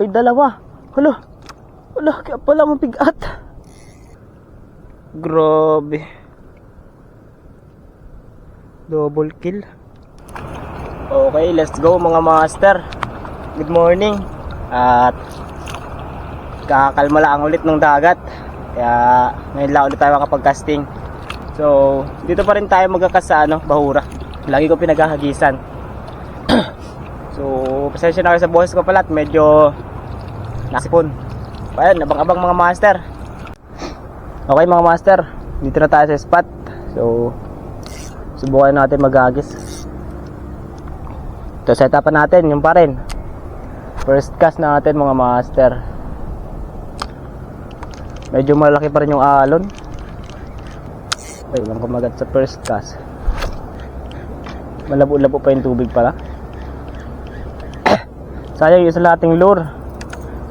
Ay, dalawa. Hala. Hala, kaya pala mabigat. Grabe. Double kill. Okay, let's go mga master. Good morning. At kakalma lang ulit ng dagat. Kaya ngayon lang ulit tayo makapag-casting. So, dito pa rin tayo magkakas sa bahura. Lagi ko pinaghahagisan. So, pasensya na kayo sa boses ko pala at medyo nasipon. Ayan, abang-abang mga master. Okay mga master, dito na tayo sa spot. So, subukan natin maghagis. Ito, setapan natin, yung pa rin. First cast natin mga master. Medyo malaki pa rin yung alon. Ay, lang kumagat sa first cast. Malabo-labo pa yung tubig pala. Sayang yung isa lating lure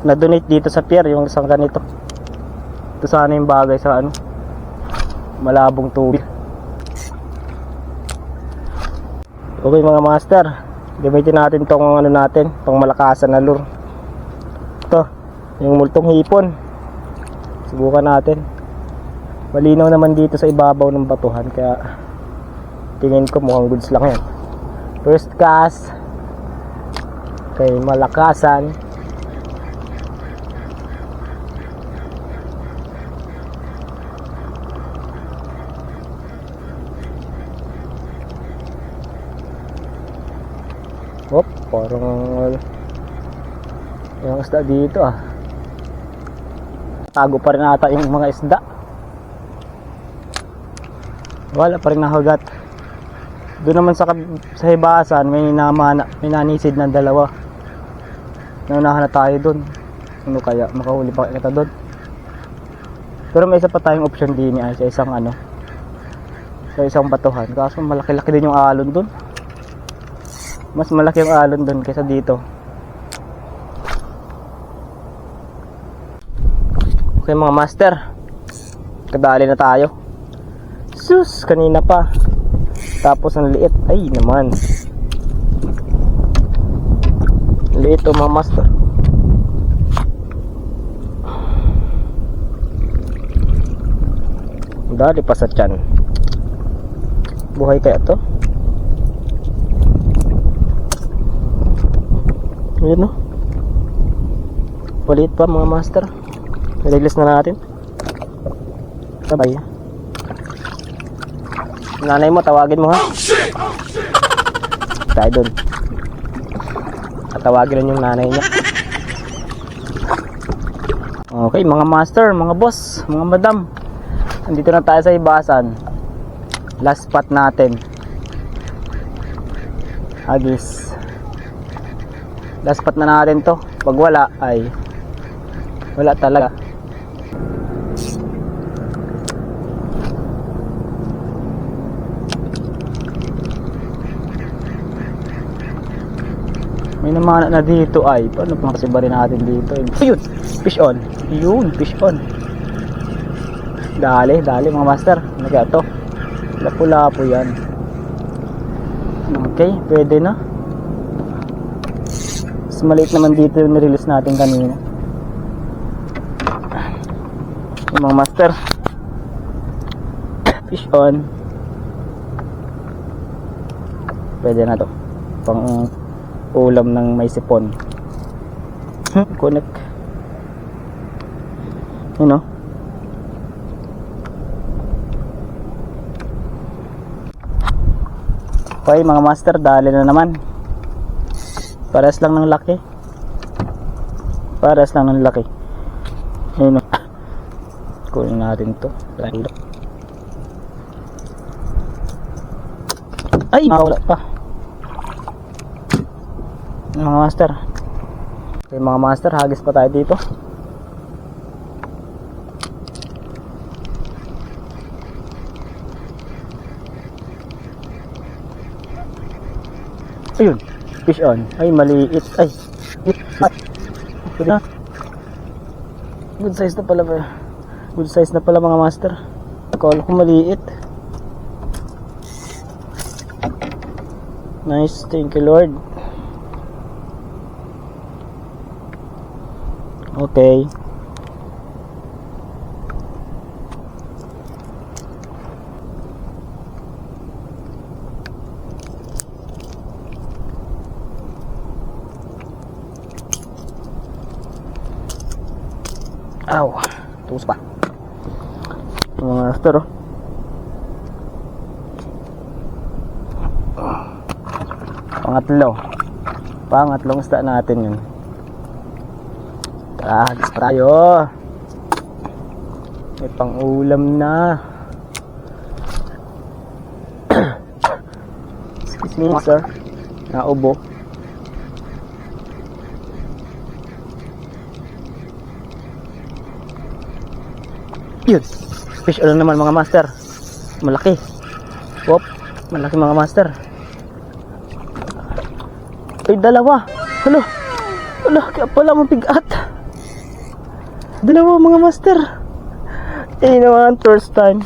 na donate dito sa pier, yung isang ganito. Ito sana yung bagay sa malabong tubig. Okay mga master, gamitin natin tong natin, tong malakasan na lure. Ito, yung multong hipon. Subukan natin. Malinaw naman dito sa ibabaw ng batuhan, kaya tingin ko mukhang goods lang yan. First cast. Okay, malakasan. Hop, parang yung isda dito tago pa rin ata yung mga isda. Wala pa rin nakagat. Doon naman sa hibasan may nanisid na dalawa. Naunahan na tayo doon. Ano kaya? Makahuli pa kita doon. Pero may isa pa tayong option din sa isang sa isang batuhan. Kaso malaki-laki din yung alon doon. Mas malaki yung alon doon kaysa dito. Okay mga master, kadali na tayo. Sus, kanina pa. Tapos ang liit. Ay naman, liit o mga master. Dali pa sa tiyan. Buhay kaya to? Ayun no, palit pa mga master. Release na natin. Sabay. Nanay mo, tawagin mo ha. Tayo doon. Tawagin yung nanay niya. Okay mga master, mga boss, mga madam, andito na tayo sa hibasan. Last spot natin. Hagis. Last spot na natin to. Pag wala ay wala talaga. May namana na dito ay. Paano pa kasi bari natin dito? Ayun, fish on. Yun, fish on. Dali mga master. Nagato. Lapu-lapu yan. Okay, pwede na. Mas maliit naman dito yung nirelease natin kanina. Yung mga master. Fish on. Pwede na to. Pang ulam ng may sipon. Connect. You know. Okay mga master, dali na naman. Pares lang ng laki. Pares lang ng laki. Ayun o. Kunin natin to. Ay, mawala pa. Mga master. Okay mga master, hagis pa tayo dito. Ayun, fish on. Ay, maliit. Ay, good size na pala ba? Good size na pala mga master. Akala ko maliit. Nice, thank you Lord. Okay. Aw, tuos pa. Mga master, oh. Pangatlong isda natin yun. Tara, hagis pa tayo. May pang ulam na. Excuse me, sir. Naubo. Yun. Fish oil naman mga master. Malaki. Wop. Malaki mga master. Ay, dalawa. Hala. Hala, kaya pala mabigat. Dalawa mga master. Eh naman, first time.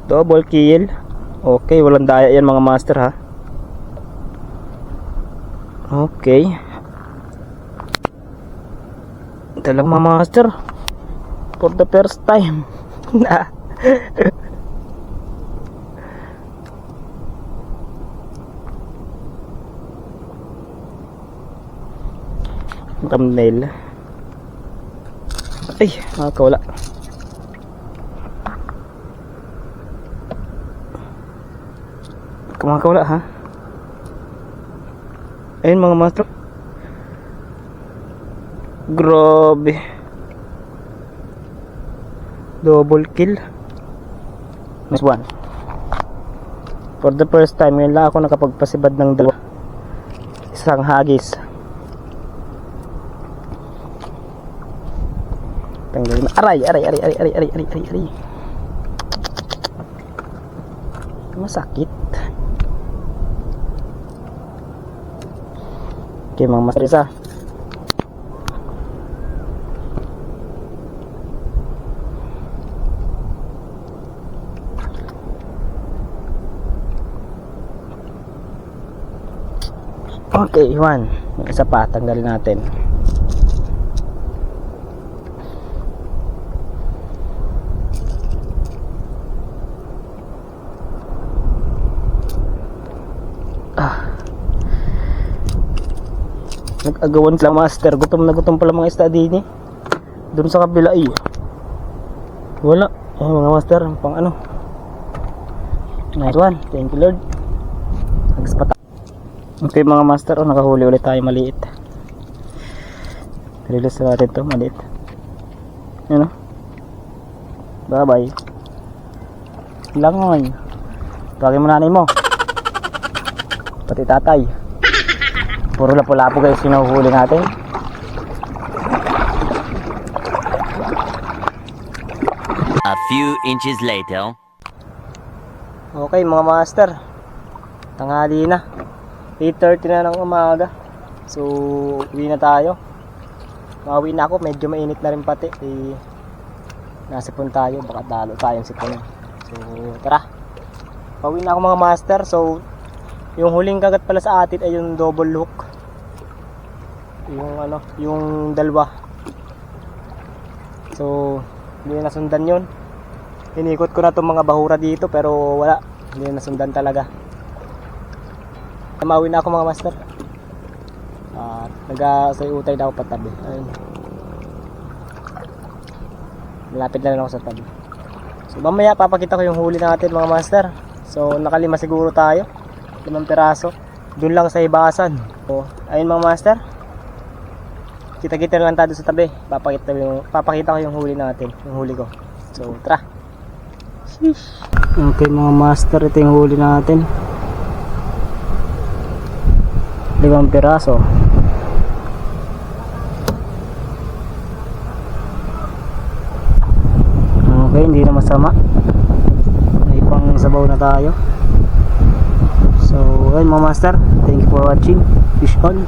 Double kill. Okay, walang daya yan mga master ha. Okay. Dalang mga master. For the first time. Thumbnail. Ay, nakakawala. Kumakawala ha. Ayun mga master. Grabe. Double kill. Nice one. For the first time, ngayon lang ako nakapagpasibad ng dalawa. Isang hagis. Tanggalin. Aray. Masakit. Okay, mga master isa. Okay, one. Yung isa pa, tanggalin natin. Nag-agawan sila master. Gutom na gutom pala mga isda din eh. Doon sa kabila eh. Wala. Eh mga master, pang ano. Nice one. Thank you Lord. Nagspata. Okay mga master, oh, nakahuli ulit tayo maliit. Release natin to maliit. Yan o. Bye bye. Langoy. Tawagin mo nanay mo. Pati tatay. Puro lapo-lapo guys yung nahuhuli natin. A few inches later. Okay mga master, tanghali na, 8:30 na ng umaga. So uwi na tayo. Mauwi na ako, medyo mainit na rin pati nasipon tayo, baka talo tayong siponin. So tara, pauwi na ako mga master. So yung huling kagat pala sa atin ay yung double hook. Yung dalawa. So hindi na nasundan yun. Inikot ko na itong mga bahura dito pero wala, hindi na nasundan talaga. Mauwi na ako mga master. Nag-sayutay na ako patabi. Ayun. Malapit na rin ako sa tabi. So mamaya papakita ko yung huli natin mga master. So nakalima siguro tayo, 5 piraso. Doon lang sa hibasan. So ayun mga master, kita-kita lang tayo sa tabi. Papakita ko yung huli natin, yung huli ko. So tara. Okay mga master, ito yung huli natin, 5 piraso. Okay, hindi na masama. May pang sabaw na tayo. So ayun mga master, thank you for watching. Fish on.